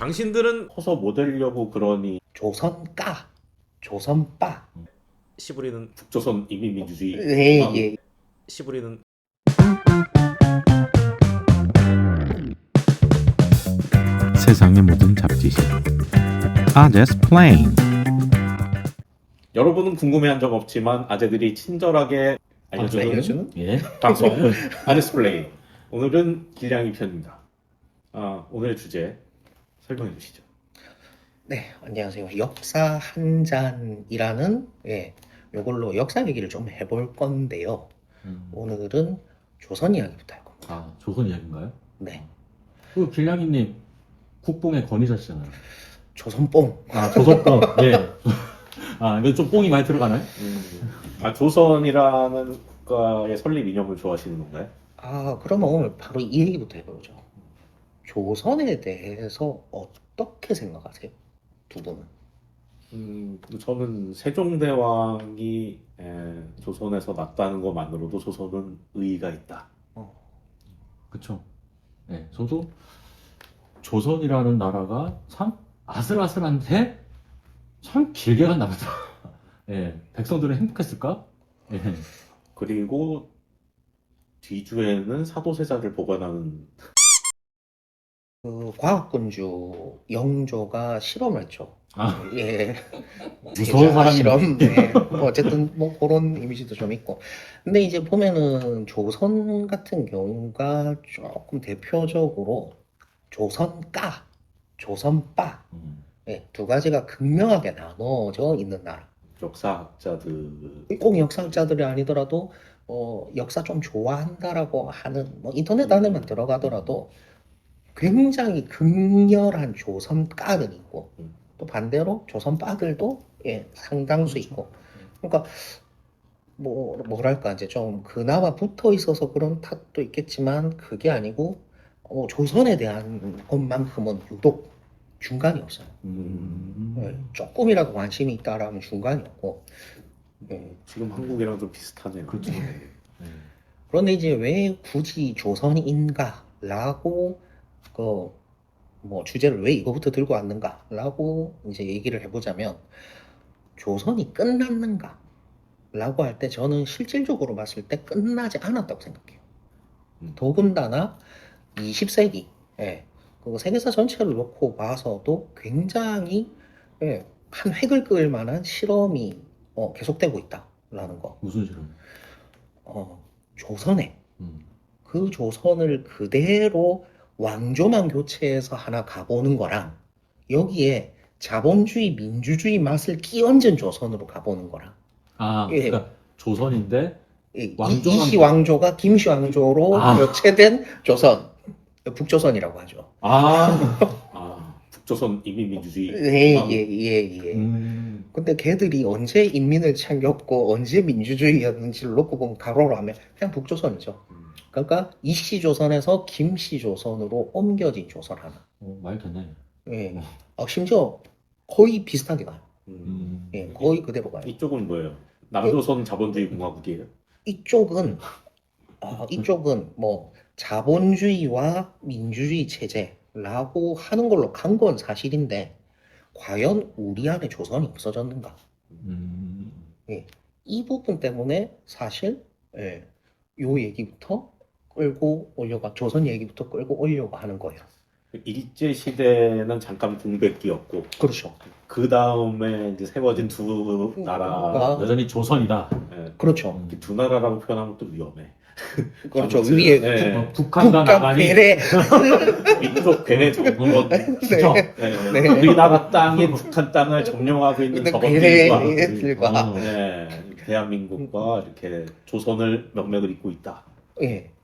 당신들은 커서 못 되려고 그러니 조선까, 조선빠. 씨부리는 북조선 인민민주주의 예, 중앙 예. 씨부리는 세상의 모든 잡지식 아재스 플레인. 여러분은 궁금해한 적 없지만 아재들이 친절하게 알려주는 알려주는? 예, 방송 아재스플레이. 오늘은 길냥이 편입니다. 오늘 주제 설명해 주시죠. 네, 안녕하세요. 역사 한 잔이라는 요걸로 역사 얘기를 좀 해볼 건데요. 오늘은 조선 이야기부터 할 겁니다. 아, 조선 이야기인가요? 네, 그 길냥이님 국뽕의 권위자시잖아요. 조선뽕. 아, 조선뽕. 예. 아, 이거 좀 뽕이 많이 들어가나요? 조선이라는 국가의 설립 이념을 좋아하시는 건가요? 그러면 오늘 바로 이 얘기부터 해보죠. 조선에 대해서 어떻게 생각하세요? 두 분은? 저는 세종대왕이 조선에서 났다는 것만으로도 조선은 의의가 있다. 그쵸. 예, 저도 조선이라는 나라가 참 아슬아슬한데 참 길게 간 나라다. 예, 백성들은 행복했을까? 예. 그리고 뒤주에는 사도세자를 보관하는 그 과학군주 영조가 실험을 했죠. 아, 예. 무서운 제자 사람이네. 실험. 네. 뭐 어쨌든 뭐 그런 이미지도 좀 있고. 근데 이제 보면은 조선 같은 경우가 조금 대표적으로 조선까, 조선빠, 두 가지가 극명하게 나눠져 있는 나라. 역사학자들 꼭 역사학자들이 아니더라도 역사 좀 좋아한다라고 하는 뭐 인터넷 안에만 들어가더라도 굉장히 극렬한 조선가들이 있고 또 반대로 조선빠들도 상당수 있고. 그러니까 뭐랄까 이제 좀 그나마 붙어 있어서 그런 탓도 있겠지만 그게 아니고 조선에 대한 것만큼은 유독 중간이 없어요. 조금이라도 관심이 있다라면 중간이 없고. 지금 한국이랑 좀 비슷하네요. 그렇죠. 그런데 이제 왜 굳이 조선인가라고 뭐 주제를 왜 이거부터 들고 왔는가라고 이제 얘기를 해보자면 조선이 끝났는가? 라고 할 때 저는 실질적으로 봤을 때 끝나지 않았다고 생각해요. 더군다나 20세기, 그 세계사 전체를 놓고 봐서도 굉장히 한 획을 그을 만한 실험이 계속되고 있다라는 거. 무슨 실험? 조선에 음. 그 조선을 그대로 왕조만 교체해서 하나 가보는 거랑 여기에 자본주의, 민주주의 맛을 끼얹은 조선으로 가보는 거랑 아, 예. 그러니까 조선인데 왕조만- 이시 왕조가 김씨 왕조로 교체된 조선, 북조선이라고 하죠. 북조선 인민민주주의 중앙 예. 근데 걔들이 언제 인민을 챙겼고 언제 민주주의였는지를 놓고 보면 가로로 하면 그냥 북조선이죠. 그러니까 이씨 조선에서 김씨 조선으로 옮겨진 조선 하나. 많이 됐네. 예. 심지어 거의 비슷하게 가요. 음. 예, 거의 그대로 가요. 이쪽은 뭐예요? 남조선 자본주의 공화국이에요? 이쪽은 뭐 자본주의와 민주주의 체제라고 하는 걸로 간 건 사실인데 과연 우리 안에 조선이 없어졌는가? 이 부분 때문에 사실 요 얘기부터 끌고 올려가 조선 얘기부터 끌고 올려고 하는 거예요. 일제 시대는 잠깐 공백기였고, 그렇죠. 그 다음에 이제 세워진 두 나라, 여전히 조선이다. 그렇죠. 두 나라라고 표현하면 또 위험해. 그렇죠. 아무튼, 위에 네. 북한과 나가니 괴뢰. 민족 괴뢰 정권, 네. 우리나라 땅이 북한 땅을 점령하고 있는 저것들과 괴뢰들과 대한민국과 이렇게 조선을 명맥을 잇고 있다.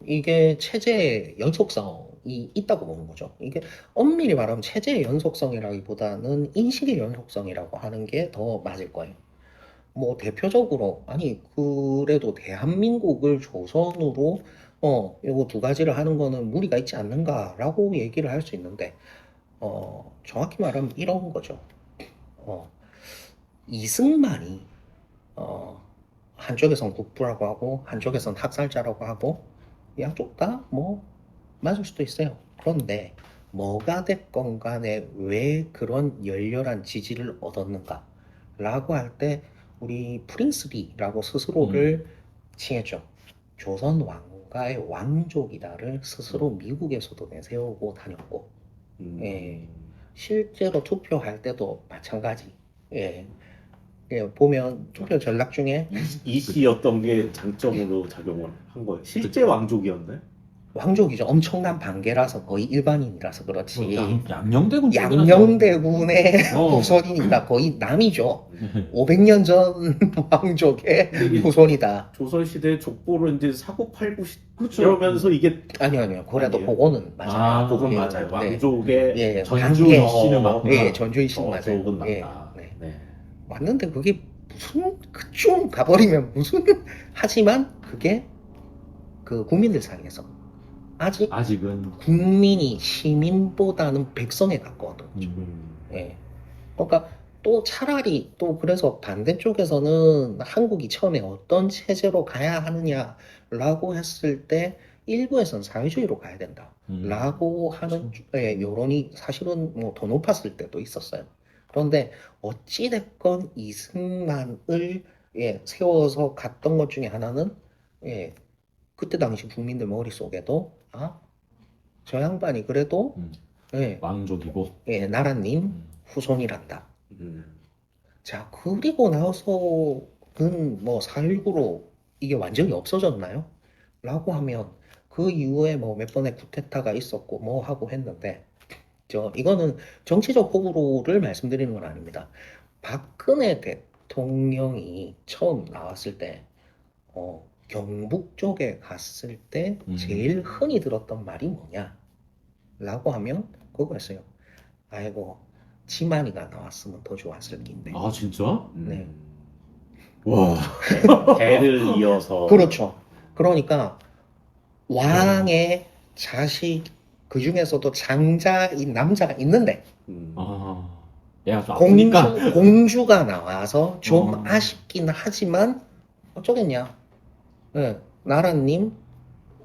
이게 체제의 연속성이 있다고 보는 거죠. 이게 엄밀히 말하면 체제의 연속성이라기보다는 인식의 연속성이라고 하는 게 더 맞을 거예요. 뭐 대표적으로 그래도 대한민국을 조선으로 요거 두 가지를 하는 거는 무리가 있지 않는가라고 얘기를 할 수 있는데 정확히 말하면 이런 거죠. 이승만이 한쪽에선 국부라고 하고 한쪽에선 학살자라고 하고 양쪽 다 뭐 맞을 수도 있어요. 그런데 뭐가 됐건 간에 왜 그런 열렬한 지지를 얻었는가 라고 할 때 우리 프린스리라고 스스로를 칭했죠. 조선 왕가의 왕족이다를 스스로 미국에서도 내세우고 다녔고 예. 실제로 투표할 때도 마찬가지. 예. 예, 보면 투표 전략 중에 이씨였던 게 장점으로 작용을 한 거예요. 실제 왕족이었네. 왕족이죠. 엄청난 반계라서 거의 일반인이라서 그렇지. 양녕대군 양녕대군의 어. 후손이니까 거의 남이죠. 500년 전 왕족의 후손이다. 조선시대 족보를 이제 사고 팔고 그렇죠. 이러면서 이게 아니요. 그래도 아니에요? 그거는 맞아요. 아, 그건 예, 맞아요. 네. 왕족의 예, 전주의 반계. 씨는 맞구나. 예, 전주의 씨는 맞아요. 족은 예, 맞다. 네. 네. 맞는데 그게 무슨 그쯤 가버리면 무슨 하지만 그게 그 국민들 사이에서 아직 아직은 국민이 시민보다는 백성에 가까웠거든요. 예. 그러니까 또 차라리 또 그래서 반대쪽에서는 한국이 처음에 어떤 체제로 가야 하느냐라고 했을 때 일부에서는 사회주의로 가야 된다. 라고 하는 예, 여론이 사실은 뭐 더 높았을 때도 있었어요. 그런데 어찌됐건 이승만을 예, 세워서 갔던 것 중에 하나는 예, 그때 당시 국민들 머릿속에도 아, 저 양반이 그래도 예, 왕족이고. 예, 나라님 후손이란다. 음. 자, 그리고 나서는 뭐 4.19로 이게 완전히 없어졌나요? 라고 하면 그 이후에 뭐 몇 번의 쿠데타가 있었고 뭐 하고 했는데 이거는 정치적 호불호를 말씀드리는 건 아닙니다. 박근혜 대통령이 처음 나왔을 때 경북 쪽에 갔을 때 제일 흔히 들었던 말이 뭐냐? 라고 하면 그거였어요. 아이고 지만이가 나왔으면 더 좋았을 텐데. 아 진짜? 네. 와. 대를 이어서 그렇죠. 그러니까 왕의 자식 그 중에서도 장자인 남자가 있는데 아. 얘가 좀 아프니까. 공주가 나와서 좀 어. 아쉽긴 하지만 어쩌겠냐. 네, 나라님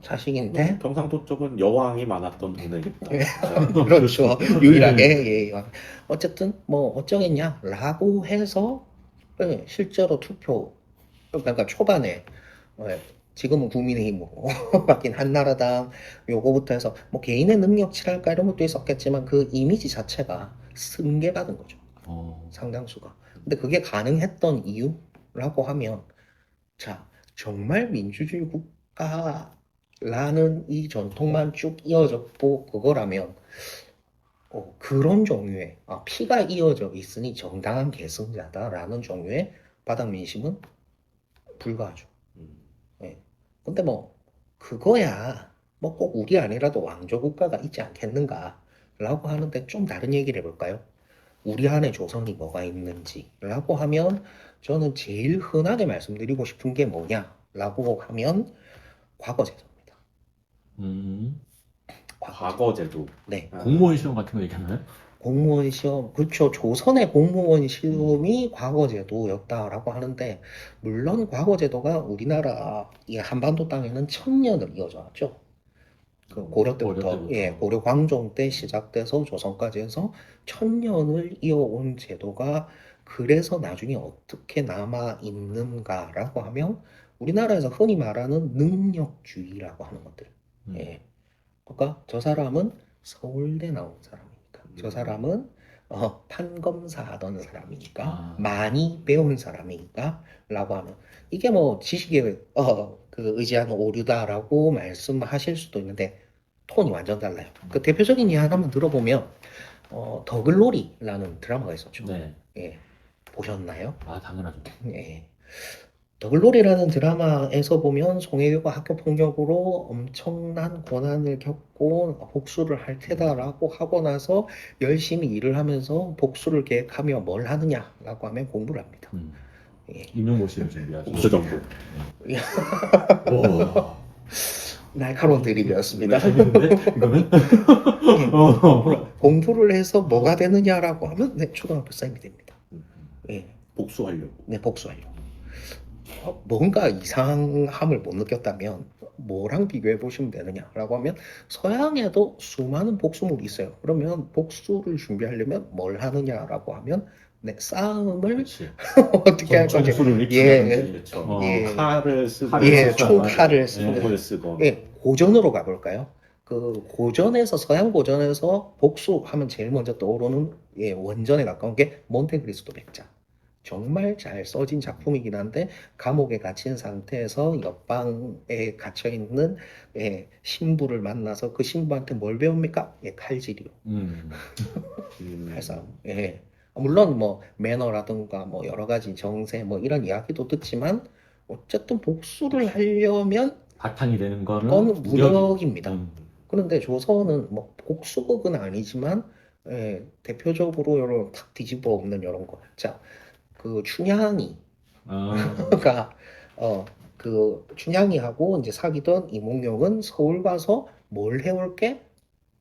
자식인데 경상도 쪽은 여왕이 많았던 동네겠다. 예. 그렇죠. 유일하게 예. 어쨌든 뭐 어쩌겠냐라고 해서 예, 실제로 투표 그러니까 초반에 예, 지금은 국민의힘으로 바뀐 한나라당 요거부터 해서 뭐 개인의 능력치랄까 이런 것도 있었겠지만 그 이미지 자체가 승계받은 거죠. 상당수가. 근데 그게 가능했던 이유라고 하면 자 정말 민주주의 국가라는 이 전통만 쭉 이어졌고 그거라면 그런 종류의 피가 이어져 있으니 정당한 계승자다라는 종류의 바닥 민심은 불가하죠. 예. 근데 뭐 그거야 뭐 꼭 우리 안이라도 왕조 국가가 있지 않겠는가라고 하는데 좀 다른 얘기를 해볼까요? 우리 안에 조선이 뭐가 있는지라고 하면 저는 제일 흔하게 말씀드리고 싶은 게 뭐냐라고 하면 과거제도입니다. 과거제도. 네. 공무원 시험 같은 거 얘기하나요? 공무원 시험, 그렇죠. 조선의 공무원 시험이 과거제도였다라고 하는데, 물론 과거제도가 우리나라 이 한반도 땅에는 1000년을 이어져 왔죠. 그 고려 때부터, 예, 고려 광종 때 시작돼서 조선까지 해서 1000년을 이어온 제도가 그래서 나중에 어떻게 남아 있는가라고 하면 우리나라에서 흔히 말하는 능력주의라고 하는 것들. 예. 그러니까 저 사람은 서울대 나온 사람이니까 저 사람은 판검사 하던 사람이니까 많이 배운 사람이니까 라고 하는 이게 뭐 지식에 그 의지하는 오류다라고 말씀하실 수도 있는데 톤이 완전 달라요. 그 대표적인 이야기 한번 들어보면 더글로리라는 드라마가 있었죠. 네. 예. 보셨나요? 아 당연하죠. 예. 더글로리라는 드라마에서 보면 송혜교가 학교 폭력으로 엄청난 고난을 겪고 복수를 할 테다라고 하고 나서 열심히 일을 하면서 복수를 계획하며 뭘 하느냐라고 하면 공부를 합니다. 예. 임용고시를 준비하죠. 복수 정보. 와. 날카로운 드립이었습니다. 이거는 공부를 해서 뭐가 되느냐라고 하면 네, 초등학교 쌤이 됩니다. 예. 복수하려고. 네, 복수하려고. 뭔가 이상함을 못 느꼈다면 뭐랑 비교해 보시면 되느냐라고 하면 서양에도 수많은 복수물이 있어요. 그러면 복수를 준비하려면 뭘 하느냐라고 하면 네, 싸움을 그렇지. 어떻게 할 건지 전술을 예, 익히는 그렇죠. 어. 예. 칼을 쓰고 칼을 예, 쓰고 총칼을 예. 쓰고 총을 쓰고 예, 고전으로 가볼까요? 그 고전에서 서양 고전에서 복수하면 제일 먼저 떠오르는 예, 원전에 가까운 게 몬테크리스토 백작. 정말 잘 써진 작품이긴 한데 감옥에 갇힌 상태에서 옆방에 갇혀 있는 예, 신부를 만나서 그 신부한테 뭘 배웁니까? 예, 칼질이요. 음. 칼싸움. 예. 물론 뭐 매너라든가 뭐 여러 가지 정세 뭐 이런 이야기도 듣지만 어쨌든 복수를 하려면 바탕이 되는 거는 그건 무력입니다. 음. 그런데 조선은 뭐 복수국은 아니지만 예, 대표적으로 이런 탁 뒤집어 엎는 이런 거. 자, 그 춘향이가 아. 그 춘향이하고 이제 사귀던 이몽룡은 서울 가서 뭘 해올게?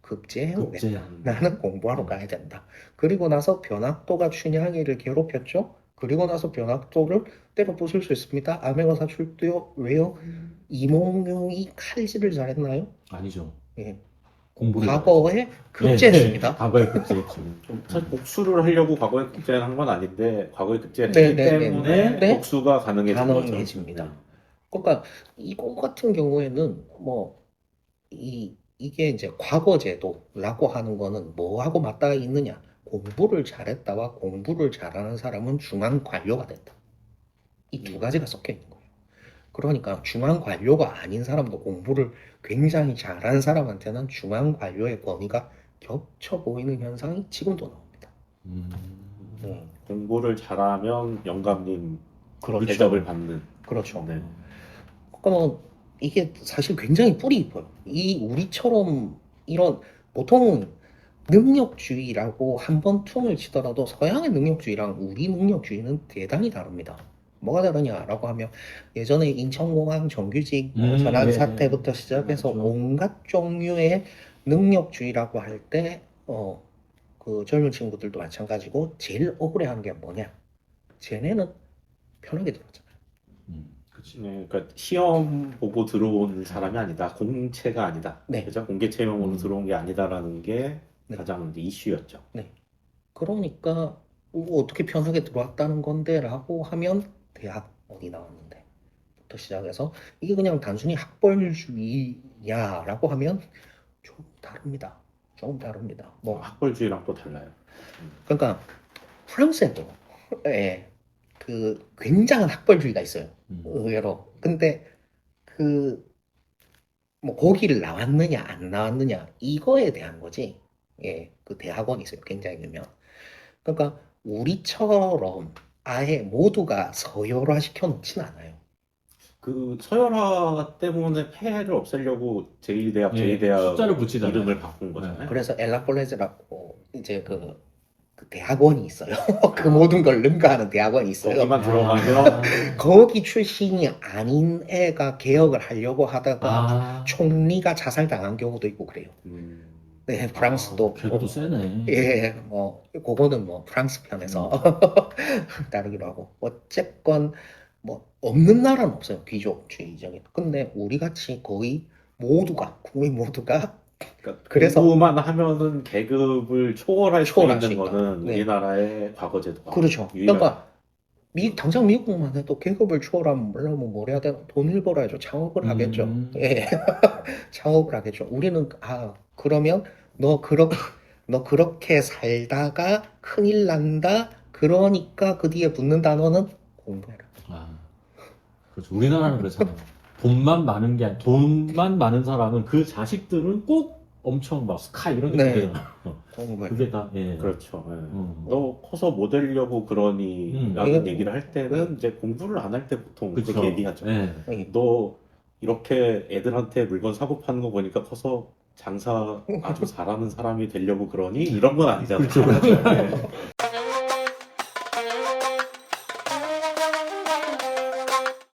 급제해오겠다. 국제. 나는 공부하러 가야 된다. 그리고 나서 변학도가 춘향이를 괴롭혔죠. 그리고 나서 변학도를 때려 부술 수 있습니다. 아메거사 출두요. 왜요? 이몽룡이 칼질을 잘했나요? 아니죠. 예. 공부를 과거에 네, 급제했습니다. 네, 과거에 급제했죠. 사실 복수를 하려고 과거에 급제를 한 건 아닌데 과거에 급제를 네, 했기 네, 네, 때문에 네. 복수가 가능해진 거죠. 가능해집니다. 그러니까 이거 같은 경우에는 뭐 이게 이제 과거제도라고 하는 거는 뭐하고 맞닿아 있느냐? 공부를 잘했다와 공부를 잘하는 사람은 중앙 관료가 됐다. 이 두 가지가 섞여 있는 거예요. 그러니까 중앙 관료가 아닌 사람도 공부를 굉장히 잘한 사람한테는 중앙 관료의 권위가 겹쳐 보이는 현상이 지금도 나옵니다. 공부를 잘하면 영감님 그렇죠. 대접을 받는. 그렇죠. 네. 그러면 이게 사실 굉장히 뿌리 깊어요. 이 우리처럼 이런 보통 능력주의라고 한번 퉁을 치더라도 서양의 능력주의랑 우리 능력주의는 대단히 다릅니다. 뭐가 다르냐라고 하면 예전에 인천공항 정규직 전환 네, 사태부터 네. 시작해서 그렇죠. 온갖 종류의 능력주의라고 할 때 그 젊은 친구들도 마찬가지고 제일 억울해하는 게 뭐냐? 쟤네는 편하게 들었잖아요. 그치. 네, 그러니까 시험 보고 들어온 사람이 아니다. 공채가 아니다. 네. 그죠? 공개 채용으로 음. 들어온 게 아니다라는 게 네. 가장 이제 이슈였죠. 그러니까 어떻게 편하게 들어왔다는 건데 라고 하면 대학원이 나왔는데 부터 시작해서 이게 그냥 단순히 학벌주의냐라고 하면 좀 다릅니다. 좀 다릅니다. 뭐 학벌주의랑 또 달라요. 그러니까 프랑스에도 예, 그 굉장한 학벌주의가 있어요. 의외로. 근데 그 뭐 거기를 나왔느냐 안 나왔느냐 이거에 대한 거지. 예, 그 대학원이 있어요. 굉장히 유명. 그러니까 우리처럼 아예 모두가 서열화 시켜 놓진 않아요. 그 서열화 때문에 폐해를 없애려고 제1대학, 예, 제2대학 숫자를 붙이잖아요. 이름을 바꾼 거잖아요. 그래서 엘라폴레즈라고 이제 그 대학원이 있어요. 그 모든 걸 능가하는 대학원이 있어요. 거기만 들어가면 거기 출신이 아닌 애가 개혁을 하려고 하다가 아. 총리가 자살당한 경우도 있고 그래요. 네, 프랑스도. 걔도 세네. 예, 뭐 그거는 뭐 프랑스 편에서 다르기로 하고 어쨌건 뭐 없는 나라는 없어요. 귀족주의적인. 근데 우리 같이 거의 모두가 국민 모두가 그러니까 그래서- 공부만 하면은 계급을 초월할 수 초월할 수 있는 있다. 거는 네. 우리나라의 과거 제도가 그렇죠. 유일한- 그러니까 당장 미국만 해도 계급을 초월하려면 뭘 해야 되나? 돈을 벌어야죠. 창업을 하겠죠. 예, 창업을 하겠죠. 우리는 그러면 너 그렇게 살다가 큰일 난다. 그러니까 그 뒤에 붙는 단어는 공부해라. 그렇죠. 우리나라는 그렇잖아요. 돈만 많은 게 돈만 많은 사람은 그 자식들은 꼭 엄청 막 스카 이런 게 네. 되잖아. 공부해라. 그게 다 예. 그렇죠. 예. 음. 너 커서 뭐 되려고 그러니 라는 이게- 얘기를 할 때는 이제 공부를 안 할 때 보통 그쵸. 그렇게 얘기하죠. 예. 너 이렇게 애들한테 물건 사고 파는 거 보니까 커서 장사 아주 잘하는 사람이 되려고 그러니 이런 건 아니잖아. 그렇죠. 예.